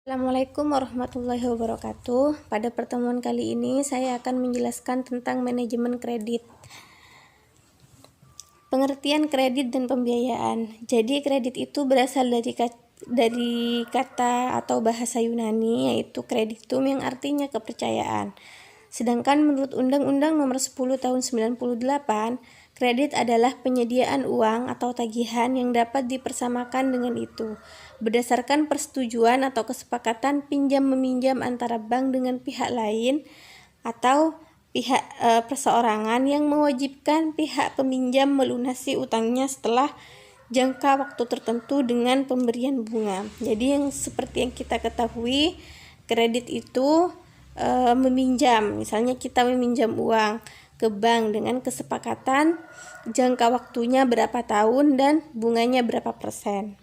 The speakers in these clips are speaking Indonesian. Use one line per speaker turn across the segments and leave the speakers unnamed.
Assalamualaikum warahmatullahi wabarakatuh. Pada pertemuan kali ini saya akan menjelaskan tentang manajemen kredit. Pengertian kredit dan pembiayaan. Jadi kredit itu berasal dari kata atau bahasa Yunani, yaitu kreditum, yang artinya kepercayaan. Sedangkan menurut Undang-Undang Nomor 10 Tahun 98, kredit adalah penyediaan uang atau tagihan yang dapat dipersamakan dengan itu, berdasarkan persetujuan atau kesepakatan pinjam-meminjam antara bank dengan pihak lain atau pihak perseorangan yang mewajibkan pihak peminjam melunasi utangnya setelah jangka waktu tertentu dengan pemberian bunga. Jadi yang seperti yang kita ketahui, kredit itu meminjam, misalnya kita meminjam uang ke bank dengan kesepakatan jangka waktunya berapa tahun dan bunganya berapa persen.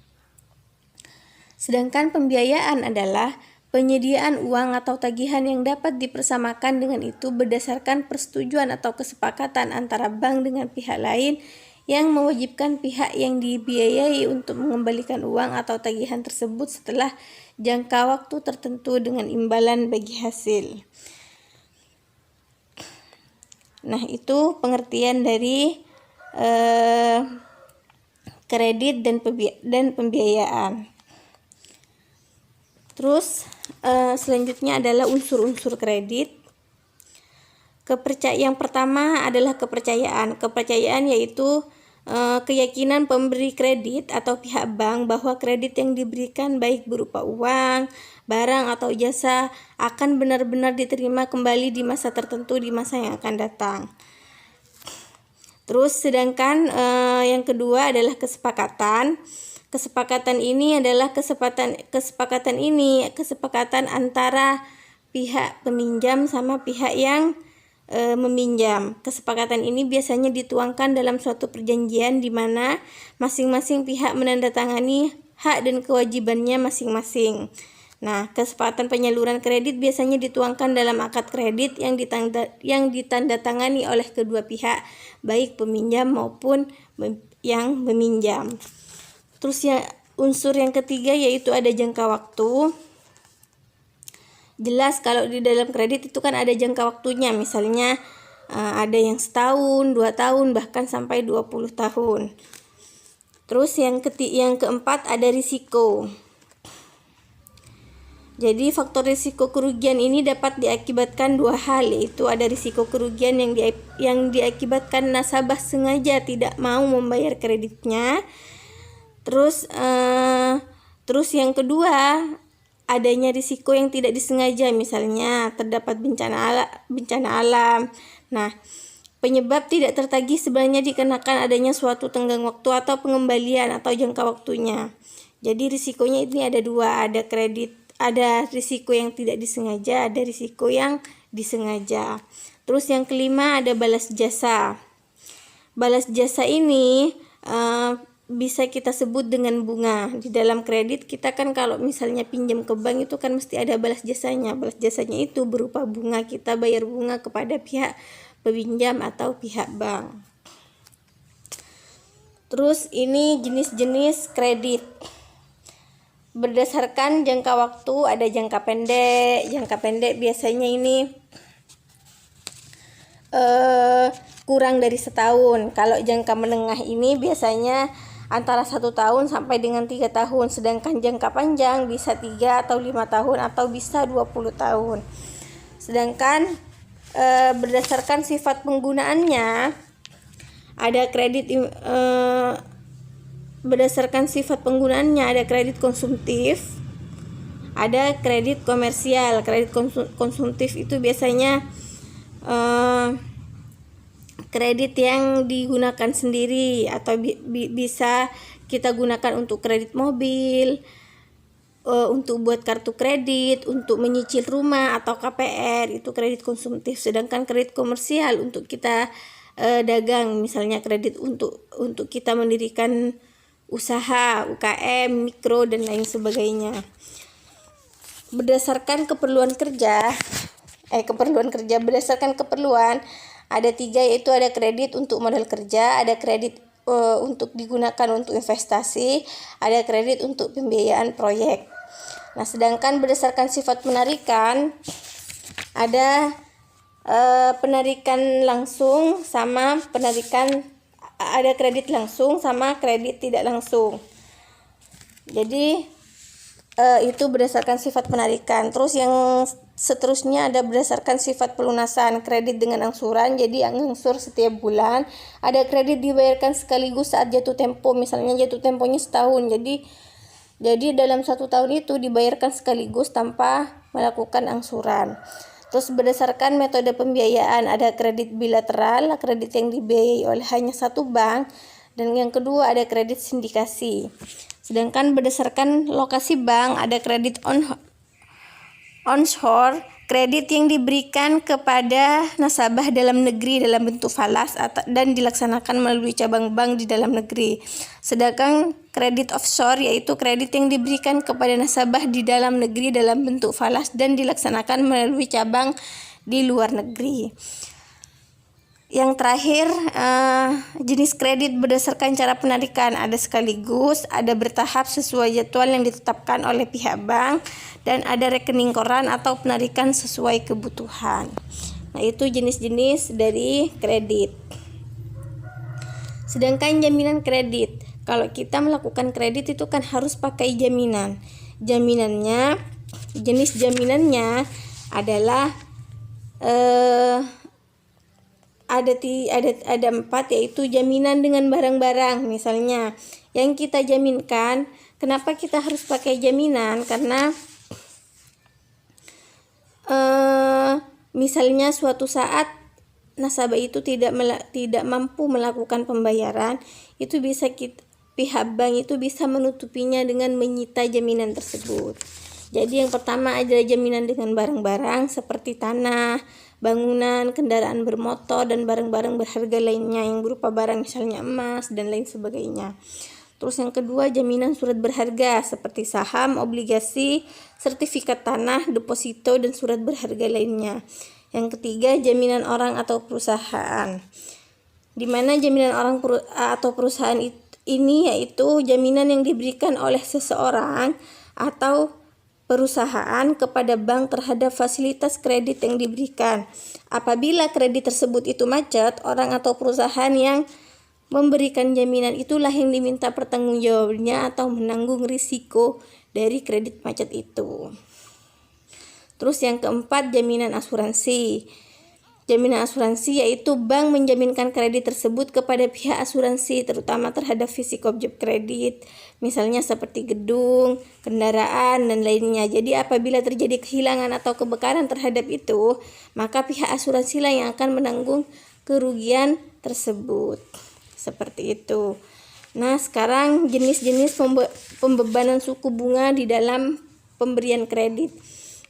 Sedangkan pembiayaan adalah penyediaan uang atau tagihan yang dapat dipersamakan dengan itu berdasarkan persetujuan atau kesepakatan antara bank dengan pihak lain yang mewajibkan pihak yang dibiayai untuk mengembalikan uang atau tagihan tersebut setelah jangka waktu tertentu dengan imbalan bagi hasil. Nah, itu pengertian dari kredit dan pembiayaan. Terus selanjutnya adalah unsur-unsur kredit. Yang pertama adalah kepercayaan. Kepercayaan yaitu keyakinan pemberi kredit atau pihak bank bahwa kredit yang diberikan baik berupa uang, barang atau jasa akan benar-benar diterima kembali di masa tertentu, di masa yang akan datang. Terus sedangkan yang kedua adalah kesepakatan. Kesepakatan ini adalah kesepakatan antara pihak peminjam sama pihak yang meminjam. Kesepakatan ini biasanya dituangkan dalam suatu perjanjian di mana masing-masing pihak menandatangani hak dan kewajibannya masing-masing. Nah, kesepakatan penyaluran kredit biasanya dituangkan dalam akad kredit yang ditandatangani oleh kedua pihak, baik peminjam maupun yang meminjam. Terus ya, unsur yang ketiga yaitu ada jangka waktu. Jelas kalau di dalam kredit itu kan ada jangka waktunya, misalnya ada yang setahun, 2 tahun, bahkan sampai 20 tahun. Terus yang keempat ada risiko. Jadi faktor risiko kerugian ini dapat diakibatkan dua hal, yaitu ada risiko kerugian yang diakibatkan nasabah sengaja tidak mau membayar kreditnya. Terus yang kedua, adanya risiko yang tidak disengaja, misalnya terdapat bencana alam. Nah, penyebab tidak tertagih sebenarnya dikarenakan adanya suatu tenggang waktu atau pengembalian atau jangka waktunya. Jadi risikonya ini ada dua, ada risiko yang tidak disengaja, ada risiko yang disengaja. Terus yang kelima ada balas jasa. Balas jasa ini bisa kita sebut dengan bunga. Di dalam kredit kita kan kalau misalnya pinjam ke bank itu kan mesti ada balas jasanya. Balas jasanya itu berupa bunga, kita bayar bunga kepada pihak peminjam atau pihak bank. Terus ini jenis-jenis kredit. Berdasarkan jangka waktu ada jangka pendek. Jangka pendek biasanya ini kurang dari setahun. Kalau jangka menengah ini biasanya antara 1 tahun sampai dengan 3 tahun, sedangkan jangka panjang bisa 3 atau 5 tahun atau bisa 20 tahun. Sedangkan berdasarkan sifat penggunaannya ada kredit berdasarkan sifat penggunaannya ada kredit konsumtif, ada kredit komersial. Kredit konsumtif itu biasanya kredit yang digunakan sendiri atau bisa kita gunakan untuk kredit mobil, untuk buat kartu kredit, untuk menyicil rumah atau KPR, itu kredit konsumtif. Sedangkan kredit komersial untuk kita dagang, misalnya kredit untuk kita mendirikan usaha, UKM, mikro dan lain sebagainya. Berdasarkan keperluan kerja berdasarkan keperluan ada 3, yaitu ada kredit untuk modal kerja, ada kredit untuk digunakan untuk investasi, ada kredit untuk pembiayaan proyek. Nah, sedangkan berdasarkan sifat penarikan ada penarikan langsung sama ada kredit langsung sama kredit tidak langsung. Jadi itu berdasarkan sifat penarikan. Terus yang seterusnya ada berdasarkan sifat pelunasan, kredit dengan angsuran. Jadi angsur setiap bulan, ada kredit dibayarkan sekaligus saat jatuh tempo. Misalnya jatuh temponya setahun, jadi dalam 1 tahun itu dibayarkan sekaligus tanpa melakukan angsuran. Terus berdasarkan metode pembiayaan, ada kredit bilateral, kredit yang dibiayai oleh hanya satu bank, dan yang kedua ada kredit sindikasi. Sedangkan berdasarkan lokasi bank, ada kredit onshore, kredit yang diberikan kepada nasabah dalam negeri dalam bentuk falas dan dilaksanakan melalui cabang bank di dalam negeri. Sedangkan kredit offshore yaitu kredit yang diberikan kepada nasabah di dalam negeri dalam bentuk falas dan dilaksanakan melalui cabang di luar negeri. Yang terakhir, jenis kredit berdasarkan cara penarikan, ada sekaligus, ada bertahap sesuai jadwal yang ditetapkan oleh pihak bank, dan ada rekening koran atau penarikan sesuai kebutuhan. Nah, itu jenis-jenis dari kredit. Sedangkan jaminan kredit, kalau kita melakukan kredit itu kan harus pakai jaminan. Jenis jaminannya adalah ada 4, yaitu jaminan dengan barang-barang. Misalnya yang kita jaminkan, kenapa kita harus pakai jaminan? Karena misalnya suatu saat nasabah itu tidak mampu melakukan pembayaran, itu bisa pihak bank itu bisa menutupinya dengan menyita jaminan tersebut. Jadi yang pertama adalah jaminan dengan barang-barang seperti tanah, bangunan, kendaraan bermotor, dan barang-barang berharga lainnya yang berupa barang misalnya emas dan lain sebagainya. Terus yang kedua, jaminan surat berharga seperti saham, obligasi, sertifikat tanah, deposito, dan surat berharga lainnya. Yang ketiga, jaminan orang atau perusahaan. Di mana jaminan orang atau perusahaan ini yaitu jaminan yang diberikan oleh seseorang atau perusahaan kepada bank terhadap fasilitas kredit yang diberikan. Apabila kredit tersebut itu macet, orang atau perusahaan yang memberikan jaminan itulah yang diminta pertanggungjawabannya atau menanggung risiko dari kredit macet itu. Terus yang keempat, jaminan asuransi. Jaminan asuransi yaitu bank menjaminkan kredit tersebut kepada pihak asuransi, terutama terhadap fisik objek kredit, misalnya seperti gedung, kendaraan, dan lainnya. Jadi apabila terjadi kehilangan atau kebakaran terhadap itu, maka pihak asuransi lah yang akan menanggung kerugian tersebut. Seperti itu. Nah, sekarang jenis-jenis pembebanan suku bunga di dalam pemberian kredit.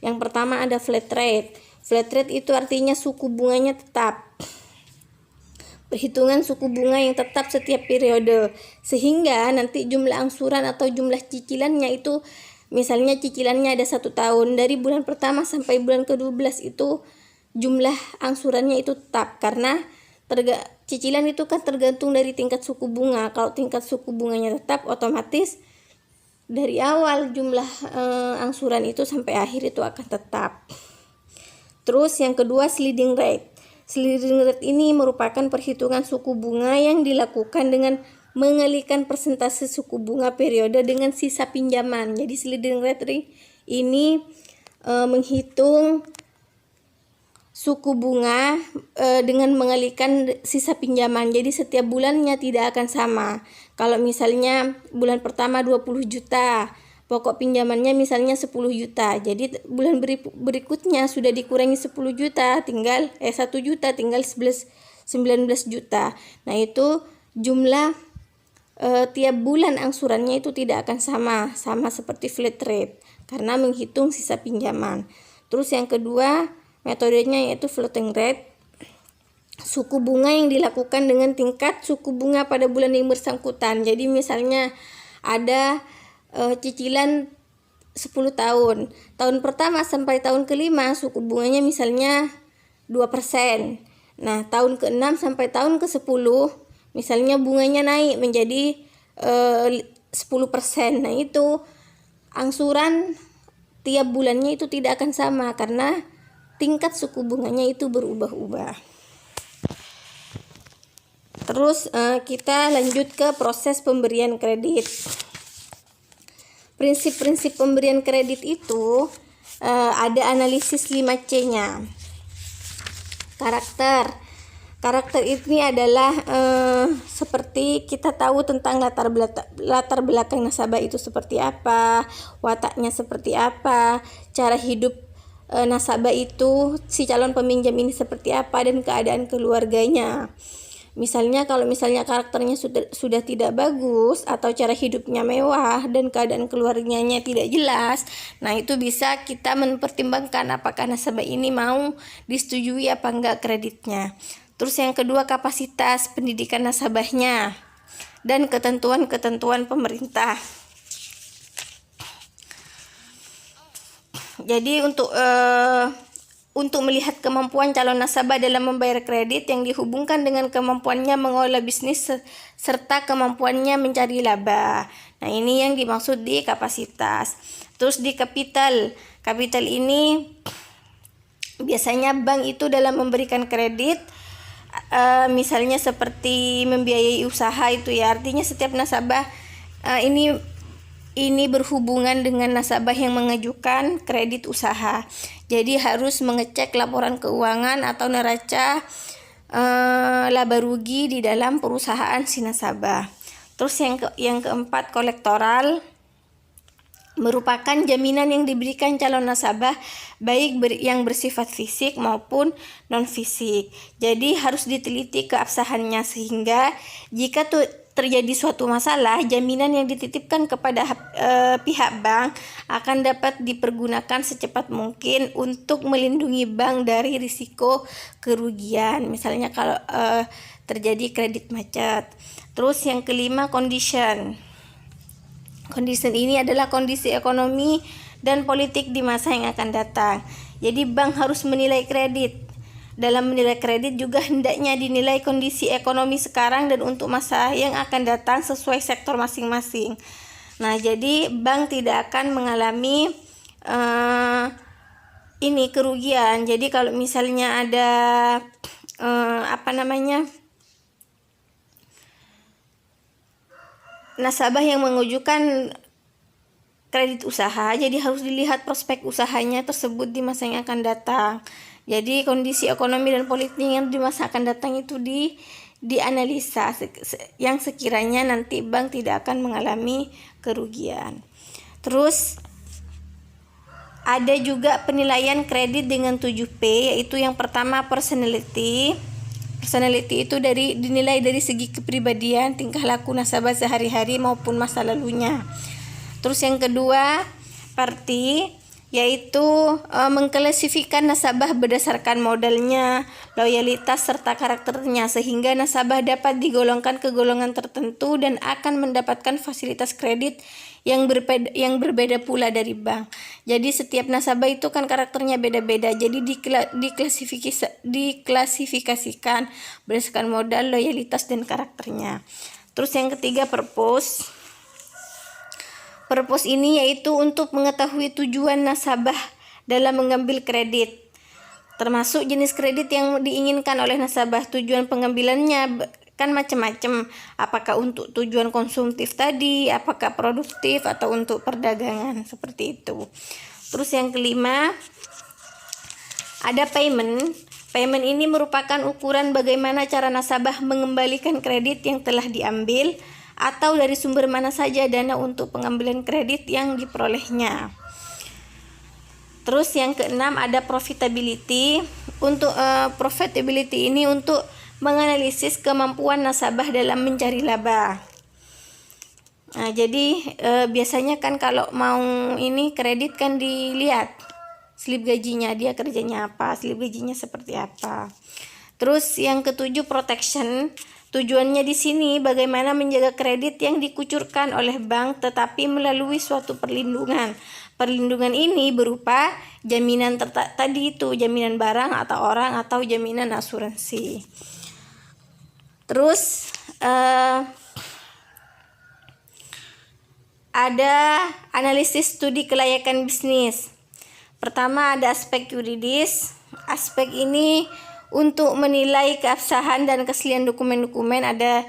Yang pertama ada flat rate. Flat rate itu artinya suku bunganya tetap. Perhitungan suku bunga yang tetap setiap periode, sehingga nanti jumlah angsuran atau jumlah cicilannya itu, misalnya cicilannya ada 1 tahun, dari bulan pertama sampai bulan ke-12 itu jumlah angsurannya itu tetap, karena cicilan itu kan tergantung dari tingkat suku bunga. Kalau tingkat suku bunganya tetap, otomatis dari awal jumlah angsuran itu sampai akhir itu akan tetap. Terus yang kedua, sliding rate. Sliding rate ini merupakan perhitungan suku bunga yang dilakukan dengan mengalihkan persentase suku bunga periode dengan sisa pinjaman. Jadi sliding rate ini menghitung suku bunga dengan mengalihkan sisa pinjaman. Jadi setiap bulannya tidak akan sama. Kalau misalnya bulan pertama 20 juta, pokok pinjamannya misalnya 10 juta. Jadi bulan berikutnya sudah dikurangi 10 juta, tinggal 1 juta, tinggal 19 juta. Nah, itu jumlah tiap bulan angsurannya itu tidak akan sama seperti flat rate karena menghitung sisa pinjaman. Terus yang kedua, metodenya yaitu floating rate. Suku bunga yang dilakukan dengan tingkat suku bunga pada bulan yang bersangkutan. Jadi misalnya ada cicilan 10 tahun. Tahun pertama sampai tahun ke-5 suku bunganya misalnya 2%. Nah, tahun ke-6 sampai tahun ke-10 misalnya bunganya naik menjadi 10%. Nah, itu angsuran tiap bulannya itu tidak akan sama karena tingkat suku bunganya itu berubah-ubah. Terus kita lanjut ke proses pemberian kredit. Prinsip-prinsip pemberian kredit itu ada analisis 5C-nya. Karakter ini adalah seperti kita tahu tentang latar belakang nasabah itu seperti apa, wataknya seperti apa, cara hidup nasabah itu, si calon peminjam ini seperti apa, dan keadaan keluarganya. Misalnya kalau karakternya sudah tidak bagus atau cara hidupnya mewah dan keadaan keluarganya tidak jelas, nah itu bisa kita mempertimbangkan apakah nasabah ini mau disetujui apa enggak kreditnya. Terus yang kedua, kapasitas pendidikan nasabahnya dan ketentuan-ketentuan pemerintah. Jadi untuk melihat kemampuan calon nasabah dalam membayar kredit yang dihubungkan dengan kemampuannya mengelola bisnis serta kemampuannya mencari laba. Nah, ini yang dimaksud di kapasitas. Terus di kapital ini biasanya bank itu dalam memberikan kredit misalnya seperti membiayai usaha itu ya, artinya setiap nasabah ini berhubungan dengan nasabah yang mengajukan kredit usaha. Jadi harus mengecek laporan keuangan atau neraca laba rugi di dalam perusahaan si nasabah. Terus yang keempat, kolektoral merupakan jaminan yang diberikan calon nasabah baik yang bersifat fisik maupun non fisik. Jadi harus diteliti keabsahannya sehingga jika terjadi suatu masalah, jaminan yang dititipkan kepada pihak bank akan dapat dipergunakan secepat mungkin untuk melindungi bank dari risiko kerugian. Misalnya kalau terjadi kredit macet. Terus yang kelima, condition. Condition ini adalah kondisi ekonomi dan politik di masa yang akan datang. Jadi bank harus menilai kredit. Dalam menilai kredit juga hendaknya dinilai kondisi ekonomi sekarang dan untuk masa yang akan datang sesuai sektor masing-masing. Nah, jadi bank tidak akan mengalami kerugian. Jadi kalau misalnya ada nasabah yang mengajukan kredit usaha, jadi harus dilihat prospek usahanya tersebut di masa yang akan datang. Jadi kondisi ekonomi dan politik yang di masa akan datang itu dianalisa yang sekiranya nanti bank tidak akan mengalami kerugian. Terus ada juga penilaian kredit dengan 7P, yaitu yang pertama personality. Personality itu dinilai dari segi kepribadian, tingkah laku nasabah sehari-hari maupun masa lalunya. Terus yang kedua, party, yaitu mengklasifikasikan nasabah berdasarkan modalnya, loyalitas serta karakternya sehingga nasabah dapat digolongkan ke golongan tertentu dan akan mendapatkan fasilitas kredit yang berbeda pula dari bank. Jadi setiap nasabah itu kan karakternya beda-beda. Jadi diklasifikasikan berdasarkan modal, loyalitas dan karakternya. Terus yang ketiga, purpose. Purpose ini yaitu untuk mengetahui tujuan nasabah dalam mengambil kredit, termasuk jenis kredit yang diinginkan oleh nasabah. Tujuan pengambilannya kan macam-macam, apakah untuk tujuan konsumtif tadi, apakah produktif atau untuk perdagangan, seperti itu. Terus yang kelima, ada payment. Payment ini merupakan ukuran bagaimana cara nasabah mengembalikan kredit yang telah diambil atau dari sumber mana saja dana untuk pengambilan kredit yang diperolehnya. Terus yang keenam, ada profitability. Untuk profitability ini untuk menganalisis kemampuan nasabah dalam mencari laba. Nah, jadi biasanya kan kalau mau kredit kan dilihat slip gajinya, dia kerjanya apa, slip gajinya seperti apa. Terus yang ketujuh, protection. Tujuannya di sini bagaimana menjaga kredit yang dikucurkan oleh bank tetapi melalui suatu perlindungan. Perlindungan ini berupa jaminan tadi itu, jaminan barang atau orang atau jaminan asuransi. Terus ada analisis studi kelayakan bisnis. Pertama ada aspek yuridis. Aspek ini untuk menilai keabsahan dan keaslian dokumen-dokumen ada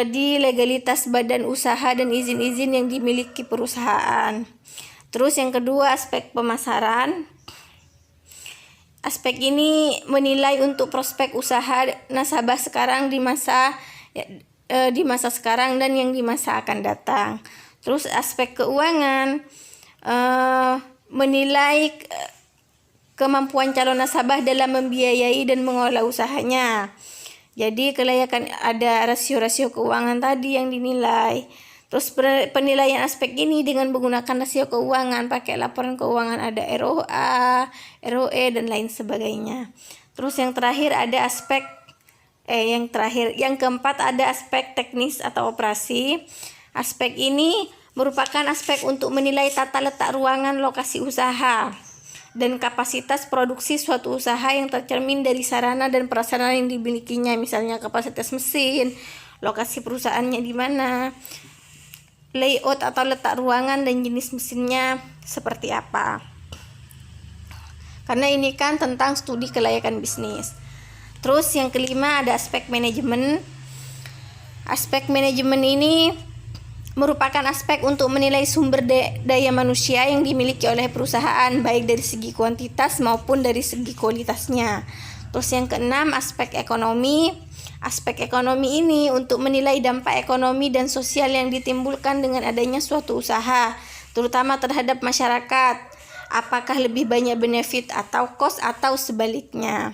di legalitas badan usaha dan izin-izin yang dimiliki perusahaan. Terus yang kedua aspek pemasaran. Aspek ini menilai untuk prospek usaha nasabah sekarang di masa sekarang dan yang di masa akan datang. Terus aspek keuangan menilai kemampuan calon nasabah dalam membiayai dan mengelola usahanya. Jadi kelayakan ada rasio-rasio keuangan tadi yang dinilai. Terus penilaian aspek ini dengan menggunakan rasio keuangan, pakai laporan keuangan ada ROA, ROE dan lain sebagainya. Terus yang terakhir ada aspek yang keempat ada aspek teknis atau operasi. Aspek ini merupakan aspek untuk menilai tata letak ruangan lokasi usaha dan kapasitas produksi suatu usaha yang tercermin dari sarana dan prasarana yang dimilikinya, misalnya kapasitas mesin, lokasi perusahaannya di mana, layout atau letak ruangan dan jenis mesinnya seperti apa. Karena ini kan tentang studi kelayakan bisnis. Terus yang kelima ada aspek manajemen. Aspek manajemen ini merupakan aspek untuk menilai sumber daya manusia yang dimiliki oleh perusahaan, baik dari segi kuantitas maupun dari segi kualitasnya. Terus yang keenam aspek ekonomi. Aspek ekonomi ini untuk menilai dampak ekonomi dan sosial yang ditimbulkan dengan adanya suatu usaha, terutama terhadap masyarakat. Apakah lebih banyak benefit atau cost atau sebaliknya.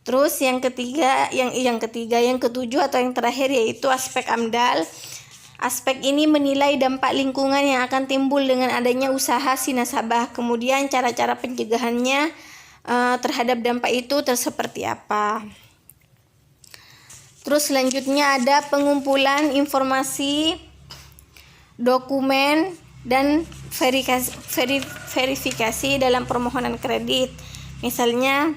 Terus yang ketujuh atau yang terakhir yaitu aspek AMDAL. Aspek ini menilai dampak lingkungan yang akan timbul dengan adanya usaha si nasabah. Kemudian cara-cara pencegahannya terhadap dampak itu seperti apa. Terus selanjutnya ada pengumpulan informasi, dokumen, dan verifikasi dalam permohonan kredit. Misalnya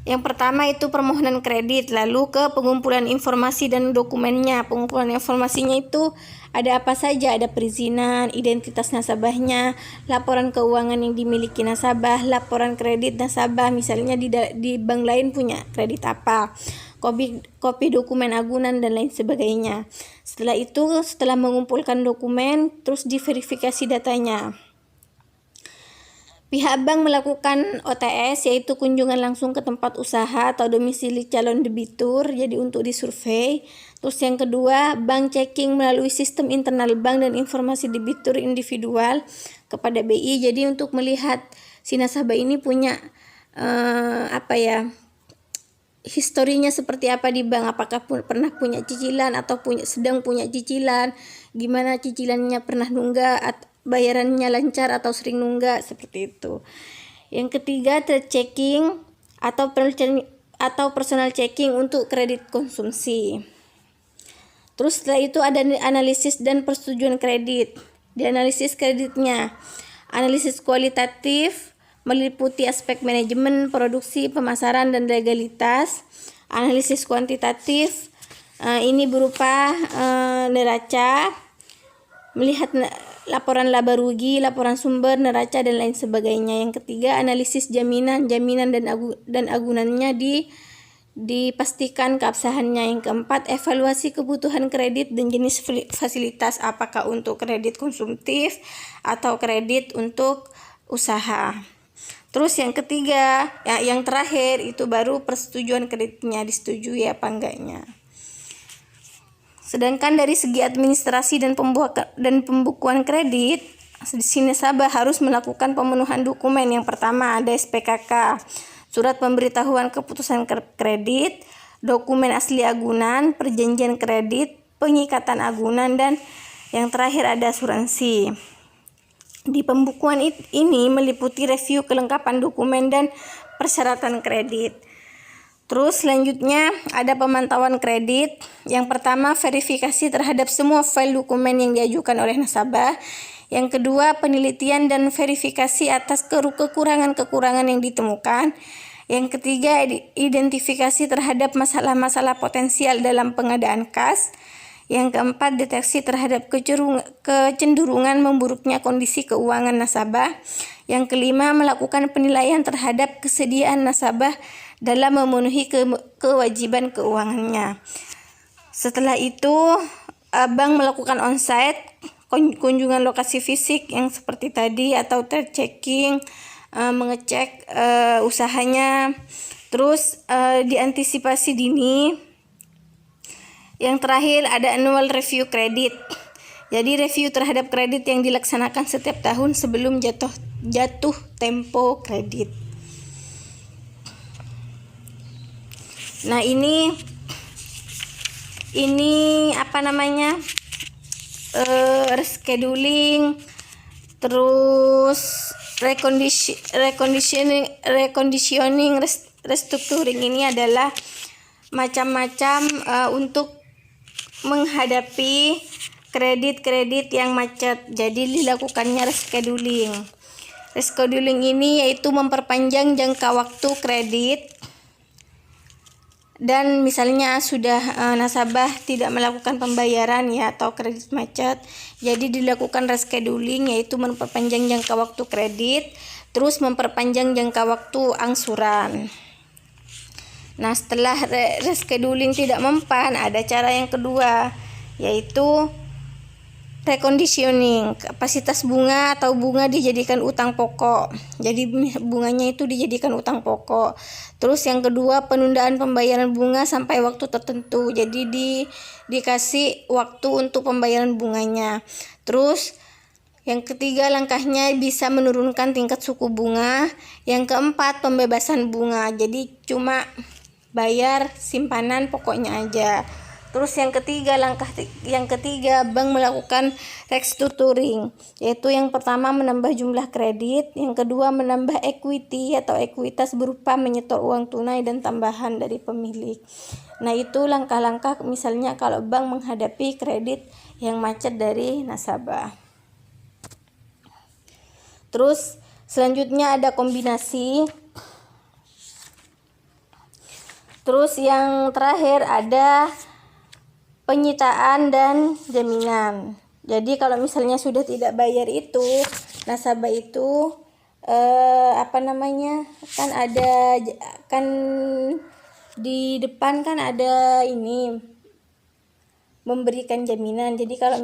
yang pertama itu permohonan kredit, lalu ke pengumpulan informasi dan dokumennya. Pengumpulan informasinya itu ada apa saja, ada perizinan, identitas nasabahnya, laporan keuangan yang dimiliki nasabah, laporan kredit nasabah, misalnya di bank lain punya kredit apa, kopi dokumen agunan dan lain sebagainya. Setelah itu, setelah mengumpulkan dokumen, terus diverifikasi datanya. Pihak bank melakukan OTS, yaitu kunjungan langsung ke tempat usaha atau domisili calon debitur, jadi untuk disurvei. Terus yang kedua, bank checking melalui sistem internal bank dan informasi debitur individual kepada BI, jadi untuk melihat si nasabah ini punya historinya seperti apa di bank, apakah pernah punya cicilan atau sedang punya cicilan, gimana cicilannya, pernah nunggak, bayarannya lancar atau sering nunggak, seperti itu. Yang ketiga, trade checking atau personal checking untuk kredit konsumsi. Terus setelah itu ada analisis dan persetujuan kredit. Di analisis kreditnya, analisis kualitatif meliputi aspek manajemen, produksi, pemasaran, dan legalitas. Analisis kuantitatif ini berupa neraca, melihat laporan laba rugi, laporan sumber, neraca, dan lain sebagainya. Yang ketiga, analisis jaminan dan agunannya dipastikan keabsahannya. Yang keempat, evaluasi kebutuhan kredit dan jenis fasilitas, apakah untuk kredit konsumtif atau kredit untuk usaha. Terus yang ketiga, yang terakhir itu baru persetujuan kreditnya, disetujui apa enggaknya. Sedangkan dari segi administrasi dan pembukuan kredit, si nasabah harus melakukan pemenuhan dokumen. Yang pertama ada SPKK, surat pemberitahuan keputusan kredit, dokumen asli agunan, perjanjian kredit, pengikatan agunan, dan yang terakhir ada asuransi. Di pembukuan ini meliputi review kelengkapan dokumen dan persyaratan kredit. Terus selanjutnya ada pemantauan kredit. Yang pertama, verifikasi terhadap semua file dokumen yang diajukan oleh nasabah. Yang kedua, penelitian dan verifikasi atas kekurangan-kekurangan yang ditemukan. Yang ketiga, identifikasi terhadap masalah-masalah potensial dalam pengadaan kas. Yang keempat, deteksi terhadap kecenderungan memburuknya kondisi keuangan nasabah. Yang kelima, melakukan penilaian terhadap kesediaan nasabah dalam memenuhi kewajiban keuangannya. Setelah itu, bank melakukan onsite, kunjungan lokasi fisik yang seperti tadi, atau trade checking, mengecek usahanya. Terus diantisipasi dini. Yang terakhir ada annual review kredit. Jadi review terhadap kredit yang dilaksanakan setiap tahun sebelum jatuh tempo kredit. Nah, ini apa namanya? Rescheduling, terus reconditioning, restructuring ini adalah macam-macam untuk menghadapi kredit yang macet. Jadi dilakukannya rescheduling. Rescheduling ini yaitu memperpanjang jangka waktu kredit. Dan misalnya sudah nasabah tidak melakukan pembayaran ya, atau kredit macet, jadi dilakukan rescheduling, yaitu memperpanjang jangka waktu kredit, terus memperpanjang jangka waktu angsuran. Nah, setelah rescheduling tidak mempan, ada cara yang kedua, yaitu reconditioning. Kapasitas bunga atau bunga dijadikan utang pokok. Jadi bunganya itu dijadikan utang pokok. Terus yang kedua, penundaan pembayaran bunga sampai waktu tertentu. Jadi dikasih waktu untuk pembayaran bunganya. Terus yang ketiga, langkahnya bisa menurunkan tingkat suku bunga. Yang keempat, pembebasan bunga. Jadi cuma bayar simpanan pokoknya aja. Terus yang ketiga, bank melakukan restructuring, yaitu yang pertama menambah jumlah kredit, yang kedua menambah equity atau ekuitas berupa menyetor uang tunai dan tambahan dari pemilik. Nah, itu langkah-langkah misalnya kalau bank menghadapi kredit yang macet dari nasabah. Terus selanjutnya ada kombinasi. Terus yang terakhir ada penyitaan dan jaminan. Jadi kalau misalnya sudah tidak bayar itu, nasabah itu kan di depan kan ada ini memberikan jaminan. Jadi kalau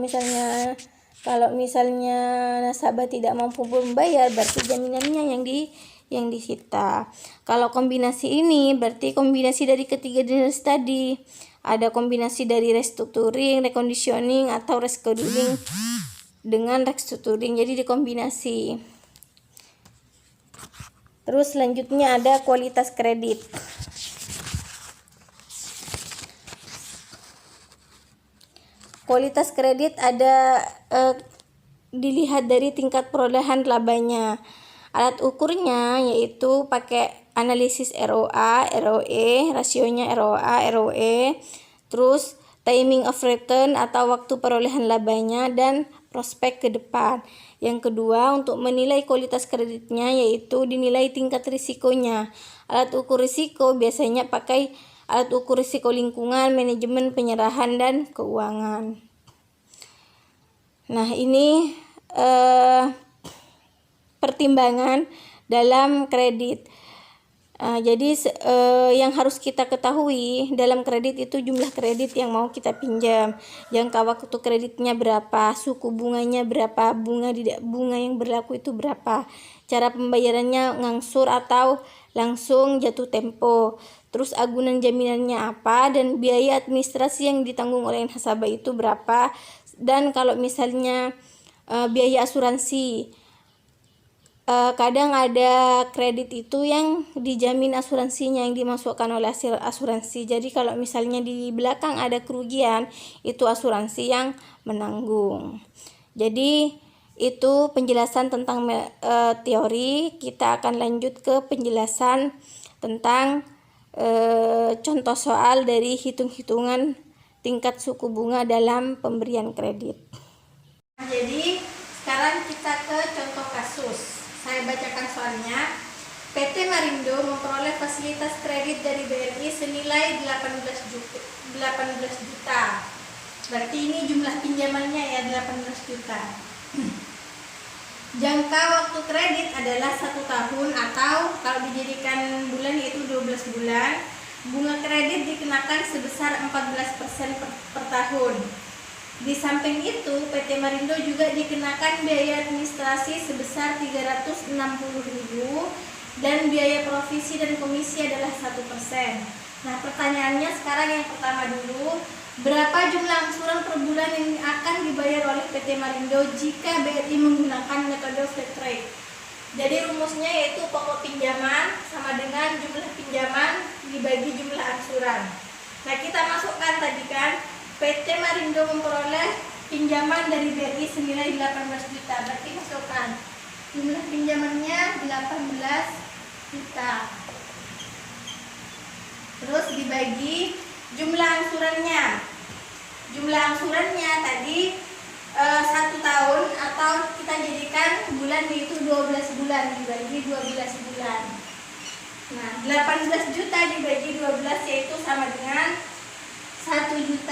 misalnya nasabah tidak mampu membayar, berarti jaminannya yang disita. Kalau kombinasi ini berarti kombinasi dari ketiga jenis tadi. Ada kombinasi dari restructuring, reconditioning, atau rescheduling dengan restructuring. Jadi dikombinasi. Terus selanjutnya ada kualitas kredit. Kualitas kredit ada dilihat dari tingkat perolehan labanya. Alat ukurnya yaitu pakai analisis ROA, ROE, rasionya ROA, ROE, terus timing of return atau waktu perolehan labanya, dan prospek ke depan. Yang kedua, untuk menilai kualitas kreditnya yaitu dinilai tingkat risikonya. Alat ukur risiko biasanya pakai alat ukur risiko lingkungan, manajemen penyerahan, dan keuangan. Nah, ini pertimbangan dalam kredit. Jadi yang harus kita ketahui dalam kredit itu jumlah kredit yang mau kita pinjam, jangka waktu kreditnya berapa, suku bunganya berapa, bunga yang berlaku itu berapa, cara pembayarannya ngangsur atau langsung jatuh tempo, terus agunan jaminannya apa, dan biaya administrasi yang ditanggung oleh nasabah itu berapa, dan kalau misalnya biaya asuransi. Kadang ada kredit itu yang dijamin asuransinya, yang dimasukkan oleh asuransi. Jadi kalau misalnya di belakang ada kerugian, itu asuransi yang menanggung. Jadi itu penjelasan tentang teori. Kita akan lanjut ke penjelasan tentang contoh soal dari hitung-hitungan tingkat suku bunga dalam pemberian kredit. Jadi sekarang kita ke contoh kasus. Saya bacakan soalnya. PT Marindo memperoleh fasilitas kredit dari BRI senilai 18 juta. Berarti ini jumlah pinjamannya ya 18 juta. Jangka waktu kredit adalah 1 tahun atau kalau dijadikan bulan yaitu 12 bulan. Bunga kredit dikenakan sebesar 14% per tahun. Di samping itu, PT Marindo juga dikenakan biaya administrasi sebesar 360.000 dan biaya provisi dan komisi adalah 1%. Nah, pertanyaannya sekarang yang pertama dulu, berapa jumlah angsuran per bulan yang akan dibayar oleh PT Marindo jika BRI menggunakan metode flat rate? Jadi rumusnya yaitu pokok pinjaman sama dengan jumlah pinjaman dibagi jumlah angsuran. Nah, kita masukkan tadi kan PT Marindo memperoleh pinjaman dari BRI senilai 18 juta. Berarti masukkan jumlah pinjamannya 18 juta. Terus dibagi jumlah angsurannya. Jumlah angsurannya tadi 1 tahun atau kita jadikan bulan yaitu 12 bulan dibagi 12 bulan. Nah, 18 juta dibagi 12 yaitu sama dengan 1.500.000.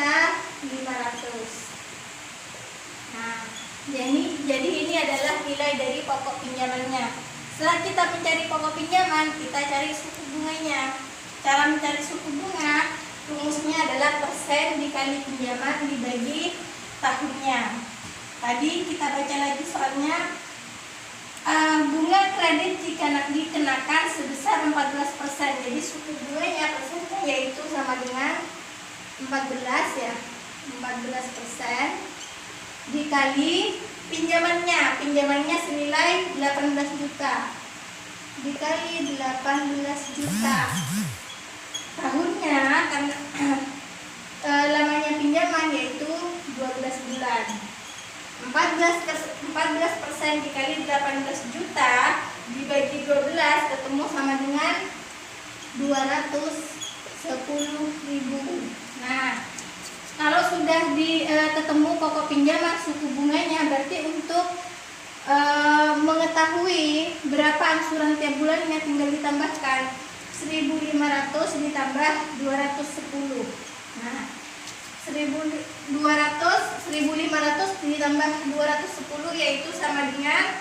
Nah, jadi ini adalah nilai dari pokok pinjamannya. Setelah kita mencari pokok pinjaman, kita cari suku bunganya. Cara mencari suku bunga, rumusnya adalah persen dikali pinjaman dibagi tahunnya. Tadi kita baca lagi soalnya. Bunga kredit jika dikenakan sebesar 14%. Jadi suku bunganya persennya yaitu sama dengan 14 ya. 14% dikali pinjamannya. Pinjamannya senilai 18 juta. Dikali 18 juta. Tahunnya karena lamanya pinjaman yaitu 12 bulan. 14% dikali 18 juta dibagi 12 ketemu sama dengan 210.000. Nah, kalau sudah ketemu pokok pinjaman suku bunganya, berarti untuk mengetahui berapa angsuran tiap bulannya tinggal ditambahkan 1.500 ditambah 210. Nah, 1.500 ditambah 210 yaitu sama dengan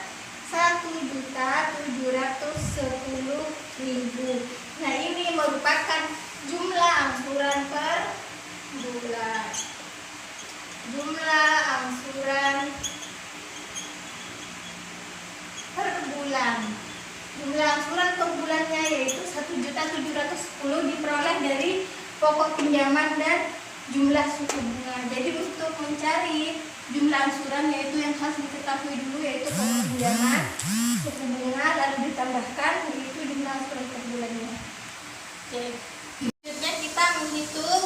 1.710.000. Nah, ini merupakan jumlah angsuran per bulan. Jumlah angsuran per bulan. Jumlah angsuran per bulannya yaitu 1.710 diperoleh dari pokok pinjaman dan jumlah suku bunga. Jadi untuk mencari jumlah angsuran yaitu yang harus diketahui dulu yaitu pokok pinjaman, suku bunga, lalu ditambahkan yaitu jumlah angsuran per bulannya. Oke. Selanjutnya kita menghitung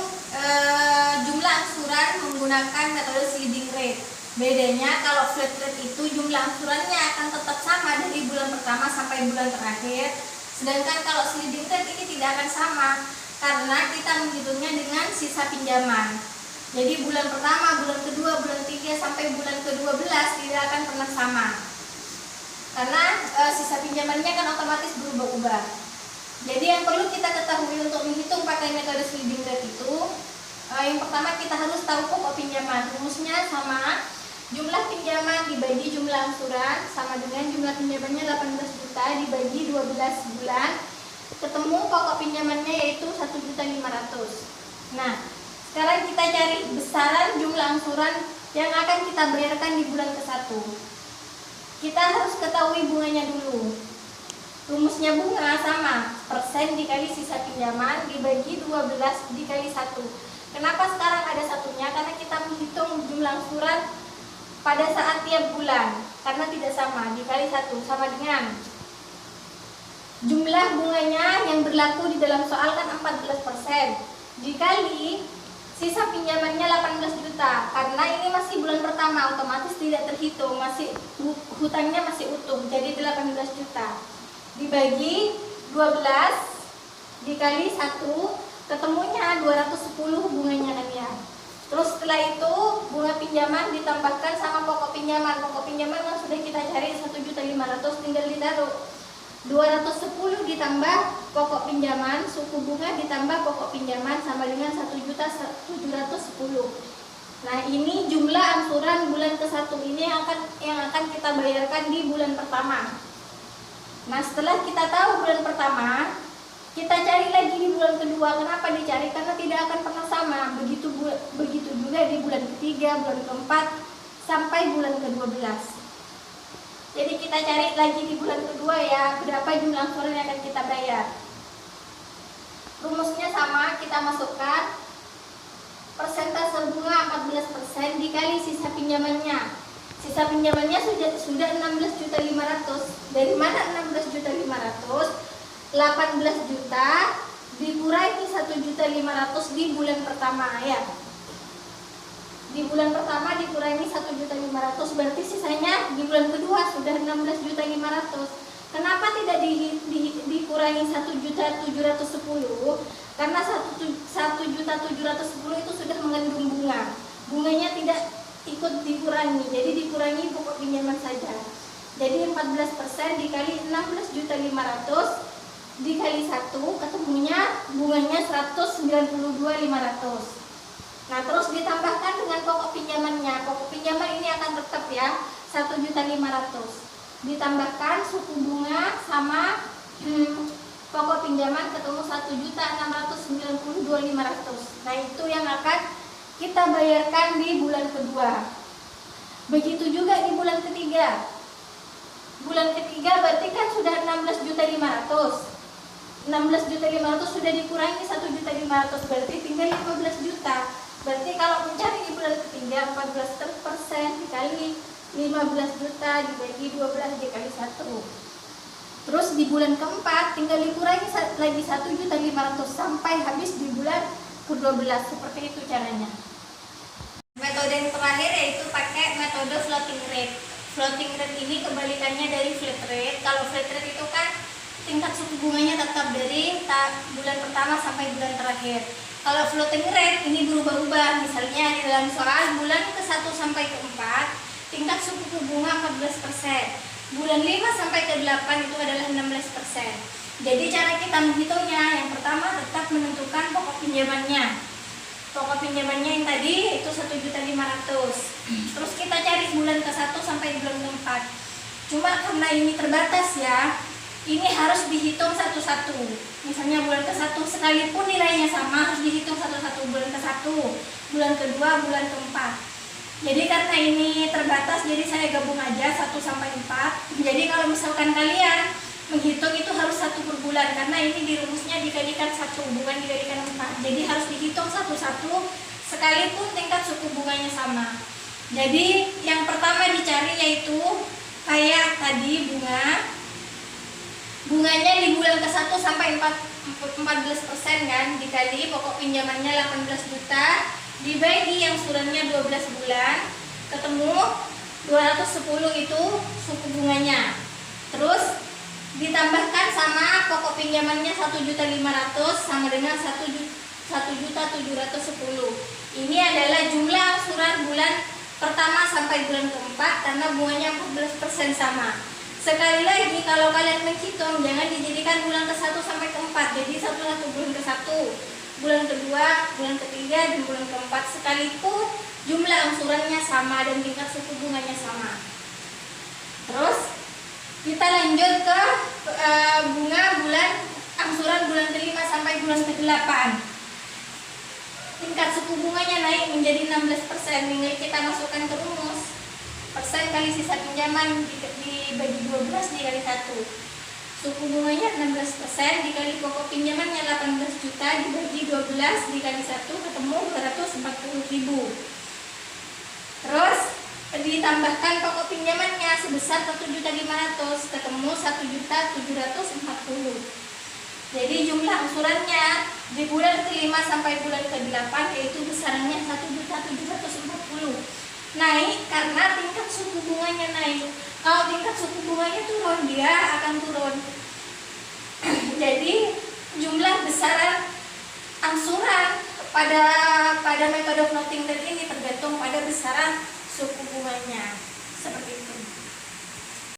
jumlah angsuran menggunakan metode sliding rate. Bedanya kalau flat rate itu jumlah angsurannya akan tetap sama dari bulan pertama sampai bulan terakhir. Sedangkan kalau sliding rate ini tidak akan sama karena kita menghitungnya dengan sisa pinjaman. Jadi bulan pertama, bulan kedua, bulan ketiga sampai bulan ke-12 tidak akan pernah sama. Karena sisa pinjamannya kan otomatis berubah-ubah. Jadi yang perlu kita ketahui untuk menghitung pakai metode sliding rate itu, yang pertama kita harus tahu pokok pinjaman. Rumusnya sama, jumlah pinjaman dibagi jumlah angsuran sama dengan jumlah pinjamannya 18 juta dibagi 12 bulan. Ketemu pokok pinjamannya yaitu 1.500.000. Nah, sekarang kita cari besaran jumlah angsuran yang akan kita bayarkan di bulan ke-1. Kita harus ketahui bunganya dulu. Rumusnya bunga sama, persen dikali sisa pinjaman dibagi 12 dikali 1. Kenapa sekarang ada satunya? Karena kita menghitung jumlah angsuran pada saat tiap bulan. Karena tidak sama, dikali 1 sama dengan jumlah bunganya yang berlaku di dalam soal kan 14%. Dikali sisa pinjamannya 18 juta. Karena ini masih bulan pertama, otomatis tidak terhitung, masih hutangnya masih utuh, jadi 18 juta. Dibagi 12 dikali 1, ketemunya 210 bunganya kan ya. Terus setelah itu bunga pinjaman ditambahkan sama pokok pinjaman. Pokok pinjaman yang sudah kita cari 1.500.000, tinggal ditaruh 210 ditambah pokok pinjaman, suku bunga ditambah pokok pinjaman sama dengan 1.710. Nah, ini jumlah angsuran bulan ke-1 ini yang akan kita bayarkan di bulan pertama. Nah, setelah kita tahu bulan pertama, kita cari lagi di bulan kedua. Kenapa dicari? Karena tidak akan pernah sama. Begitu juga di bulan ketiga, bulan keempat, sampai bulan ke-12. Jadi kita cari lagi di bulan kedua ya, berapa jumlah angsuran yang akan kita bayar. Rumusnya sama, kita masukkan persentase bunga 14% dikali sisa pinjamannya. Sisa pinjamannya sudah 16.500.000. Dari mana 16.500.000? 18 juta dikurangi 1.500.000 di bulan pertama ya. Di bulan pertama dikurangi 1.500.000, berarti sisanya di bulan kedua sudah 16.500.000. Kenapa tidak dikurangi 1.710.000? Karena 1.710.000 itu sudah mengandung bunga. Bunganya tidak ikut dikurangi, jadi dikurangi pokok pinjaman saja. Jadi 14% dikali 16.500.000 dikali 1, ketemunya bunganya 192.500. Nah, terus ditambahkan dengan pokok pinjamannya. Pokok pinjaman ini akan tetap ya, 1.500.000. Ditambahkan suku bunga sama pokok pinjaman, ketemu 1.692.500. Nah, itu yang akan kita bayarkan di bulan kedua. Begitu juga di bulan ketiga. Bulan ketiga berarti kan sudah 16.500.000. 16.500.000 sudah dikurangi 1.500.000, berarti tinggal 15 juta. Berarti kalau mencari di bulan ketiga, 14% dikali 15 juta dibagi 12 dikali 1. Terus di bulan keempat tinggal dikurangi lagi 1.500.000 sampai habis di bulan ke-12. Seperti itu caranya. Metode yang terakhir yaitu pakai metode floating rate. Floating rate ini kebalikannya dari flat rate. Kalau flat rate itu kan tingkat suku bunganya tetap dari bulan pertama sampai bulan terakhir. Kalau floating rate ini berubah-ubah. Misalnya di dalam soal bulan ke-1 sampai ke-4 tingkat suku bunga 14%. Bulan 5 sampai ke-8 itu adalah 16%. Jadi cara kita menghitungnya, yang pertama tetap menentukan pokok pinjamannya. Pokok pinjamannya yang tadi itu 1.500.000. Terus kita cari bulan ke-1 sampai bulan ke-4. Cuma karena ini terbatas ya, ini harus dihitung satu-satu. Misalnya bulan ke-1 sekalipun nilainya sama harus dihitung satu-satu. Bulan ke-1, bulan kedua, bulan ke-4. Jadi karena ini terbatas, jadi saya gabung aja 1 sampai 4. Jadi kalau misalkan kalian menghitung itu harus 1 per bulan, karena ini di rumusnya dikalikan 1, bukan dikalikan 4. Jadi harus dihitung satu-satu sekalipun tingkat suku bunganya sama. Jadi yang pertama dicari yaitu kayak tadi bunganya di bulan ke-1 sampai 14% kan, dikali pokok pinjamannya 18 juta dibagi yang angsurannya 12 bulan, ketemu 210 itu suku bunganya. Terus ditambahkan sama pokok pinjamannya 1.500.000 sama dengan 1.710.000. Ini adalah jumlah angsuran bulan pertama sampai bulan keempat karena bunganya 14% sama. Sekali lagi kalau kalian menghitung jangan dijadikan bulan ke-1 sampai ke-4. Jadi satu-satu bulan ke-1, bulan kedua, bulan ketiga, dan bulan keempat sekalipun jumlah angsurannya sama dan tingkat suku bunganya sama. Terus kita lanjut ke bunga angsuran bulan ke-5 sampai bulan ke-8. Tingkat suku bunganya naik menjadi 16%. Tinggal kita masukkan ke rumus. Persen kali sisa pinjaman dibagi 12 dikali 1. Suku bunganya 16% dikali pokok pinjamannya 18 juta dibagi 12 dikali 1 ketemu 240.000. Terus ditambahkan pokok pinjamannya sebesar 1.500.000 ketemu 1.740.000. Jadi jumlah angsurannya di bulan ke-5 sampai bulan ke-8 yaitu besarannya 1.740.000. Naik karena tingkat suku bunganya naik. Kalau tingkat suku bunganya turun, dia akan turun. Jadi jumlah besaran angsuran pada metode floating rate ini tergantung pada besaran suku bunganya.